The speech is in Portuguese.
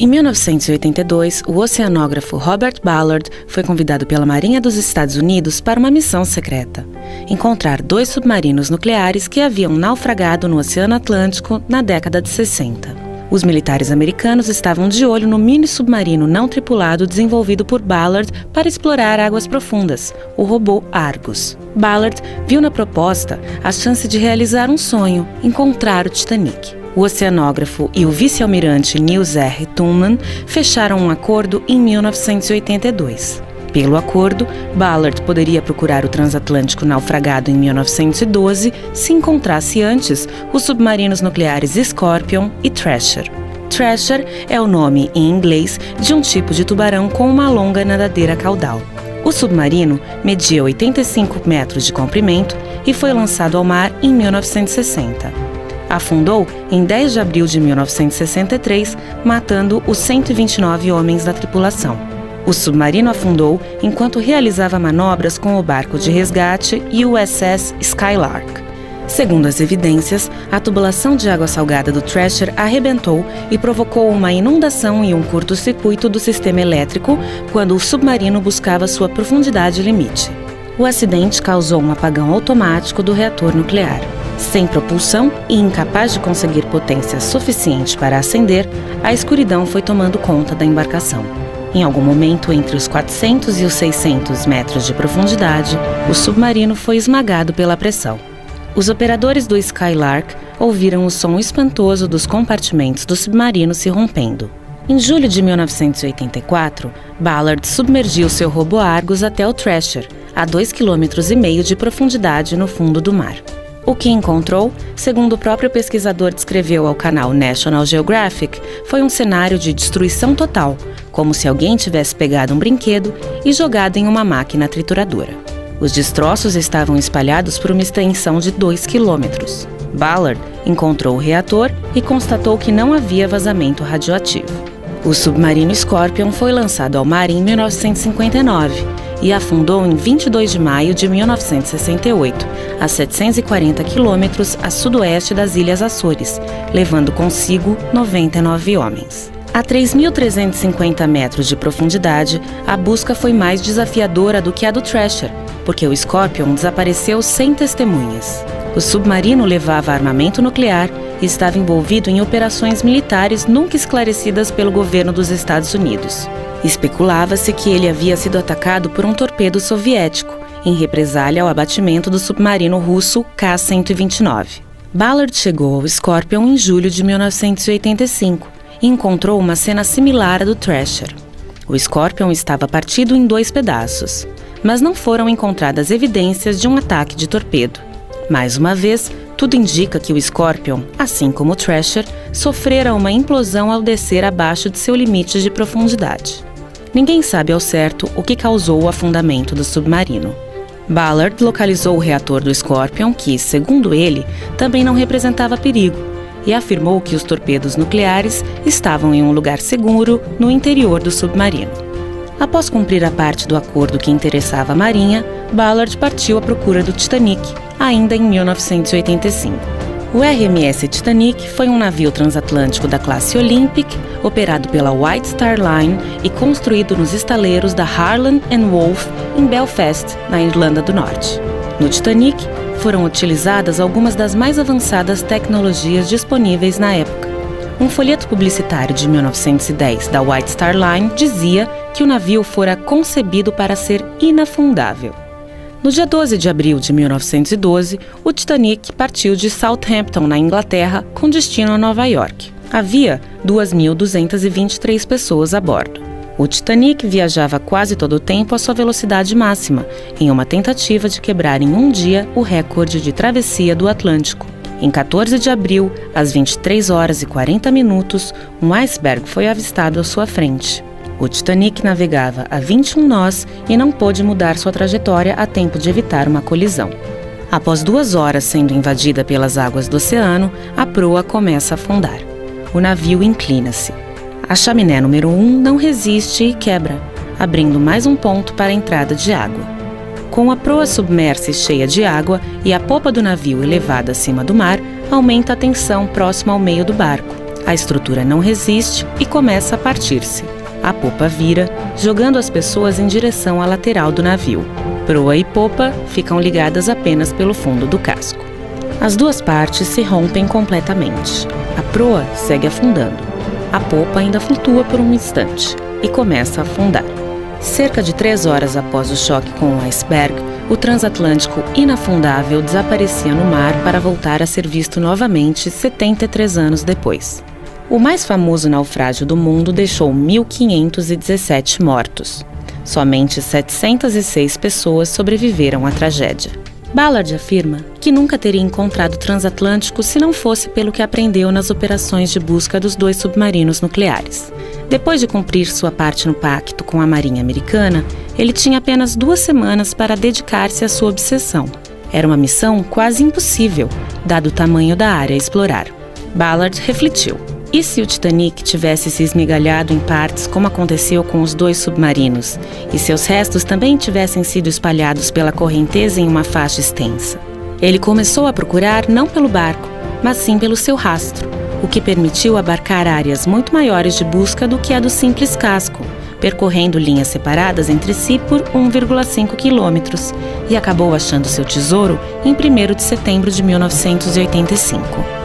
Em 1982, o oceanógrafo Robert Ballard foi convidado pela Marinha dos Estados Unidos para uma missão secreta: encontrar 2 submarinos nucleares que haviam naufragado no Oceano Atlântico na década de 60. Os militares americanos estavam de olho no mini-submarino não tripulado desenvolvido por Ballard para explorar águas profundas, o robô Argus. Ballard viu na proposta a chance de realizar um sonho: encontrar o Titanic. O oceanógrafo e o vice-almirante Niels R. Thunman fecharam um acordo em 1982. Pelo acordo, Ballard poderia procurar o transatlântico naufragado em 1912 se encontrasse antes os submarinos nucleares Scorpion e Thrasher. Thrasher é o nome, em inglês, de um tipo de tubarão com uma longa nadadeira caudal. O submarino media 85 metros de comprimento e foi lançado ao mar em 1960. Afundou em 10 de abril de 1963, matando os 129 homens da tripulação. O submarino afundou enquanto realizava manobras com o barco de resgate USS Skylark. Segundo as evidências, a tubulação de água salgada do Thrasher arrebentou e provocou uma inundação e um curto-circuito do sistema elétrico quando o submarino buscava sua profundidade limite. O acidente causou um apagão automático do reator nuclear. Sem propulsão e incapaz de conseguir potência suficiente para acender, a escuridão foi tomando conta da embarcação. Em algum momento entre os 400 e os 600 metros de profundidade, o submarino foi esmagado pela pressão. Os operadores do Skylark ouviram o som espantoso dos compartimentos do submarino se rompendo. Em julho de 1984, Ballard submergiu seu robô Argus até o Thrasher, a 2,5 km de profundidade no fundo do mar. O que encontrou, segundo o próprio pesquisador descreveu ao canal National Geographic, foi um cenário de destruição total, como se alguém tivesse pegado um brinquedo e jogado em uma máquina trituradora. Os destroços estavam espalhados por uma extensão de 2 quilômetros. Ballard encontrou o reator e constatou que não havia vazamento radioativo. O submarino Scorpion foi lançado ao mar em 1959 e afundou em 22 de maio de 1968, a 740 quilômetros a sudoeste das Ilhas Açores, levando consigo 99 homens. A 3.350 metros de profundidade, a busca foi mais desafiadora do que a do Thrasher, porque o Scorpion desapareceu sem testemunhas. O submarino levava armamento nuclear e estava envolvido em operações militares nunca esclarecidas pelo governo dos Estados Unidos. Especulava-se que ele havia sido atacado por um torpedo soviético, em represália ao abatimento do submarino russo K-129. Ballard chegou ao Scorpion em julho de 1985 e encontrou uma cena similar à do Thrasher. O Scorpion estava partido em 2 pedaços, mas não foram encontradas evidências de um ataque de torpedo. Mais uma vez, tudo indica que o Scorpion, assim como o Thrasher, sofrera uma implosão ao descer abaixo de seu limite de profundidade. Ninguém sabe ao certo o que causou o afundamento do submarino. Ballard localizou o reator do Scorpion, que, segundo ele, também não representava perigo, e afirmou que os torpedos nucleares estavam em um lugar seguro no interior do submarino. Após cumprir a parte do acordo que interessava a Marinha, Ballard partiu à procura do Titanic, ainda em 1985. O RMS Titanic foi um navio transatlântico da classe Olympic, operado pela White Star Line e construído nos estaleiros da Harland & Wolff, em Belfast, na Irlanda do Norte. No Titanic, foram utilizadas algumas das mais avançadas tecnologias disponíveis na época. Um folheto publicitário de 1910 da White Star Line dizia que o navio fora concebido para ser inafundável. No dia 12 de abril de 1912, o Titanic partiu de Southampton, na Inglaterra, com destino a Nova York. Havia 2.223 pessoas a bordo. O Titanic viajava quase todo o tempo à sua velocidade máxima, em uma tentativa de quebrar em um dia o recorde de travessia do Atlântico. Em 14 de abril, às 23 horas e 40 minutos, um iceberg foi avistado à sua frente. O Titanic navegava a 21 nós e não pôde mudar sua trajetória a tempo de evitar uma colisão. Após 2 horas sendo invadida pelas águas do oceano, a proa começa a afundar. O navio inclina-se. A chaminé número 1 não resiste e quebra, abrindo mais um ponto para a entrada de água. Com a proa submersa e cheia de água e a popa do navio elevada acima do mar, aumenta a tensão próxima ao meio do barco. A estrutura não resiste e começa a partir-se. A popa vira, jogando as pessoas em direção à lateral do navio. Proa e popa ficam ligadas apenas pelo fundo do casco. As duas partes se rompem completamente. A proa segue afundando. A popa ainda flutua por um instante e começa a afundar. Cerca de 3 horas após o choque com o iceberg, o transatlântico inafundável desaparecia no mar para voltar a ser visto novamente 73 anos depois. O mais famoso naufrágio do mundo deixou 1.517 mortos. Somente 706 pessoas sobreviveram à tragédia. Ballard afirma que nunca teria encontrado o transatlântico se não fosse pelo que aprendeu nas operações de busca dos 2 submarinos nucleares. Depois de cumprir sua parte no pacto com a Marinha Americana, ele tinha apenas 2 semanas para dedicar-se à sua obsessão. Era uma missão quase impossível, dado o tamanho da área a explorar. Ballard refletiu. E se o Titanic tivesse se esmigalhado em partes como aconteceu com os 2 submarinos, e seus restos também tivessem sido espalhados pela correnteza em uma faixa extensa? Ele começou a procurar não pelo barco, mas sim pelo seu rastro, o que permitiu abarcar áreas muito maiores de busca do que a do simples casco, percorrendo linhas separadas entre si por 1,5 quilômetros, e acabou achando seu tesouro em 1º de setembro de 1985.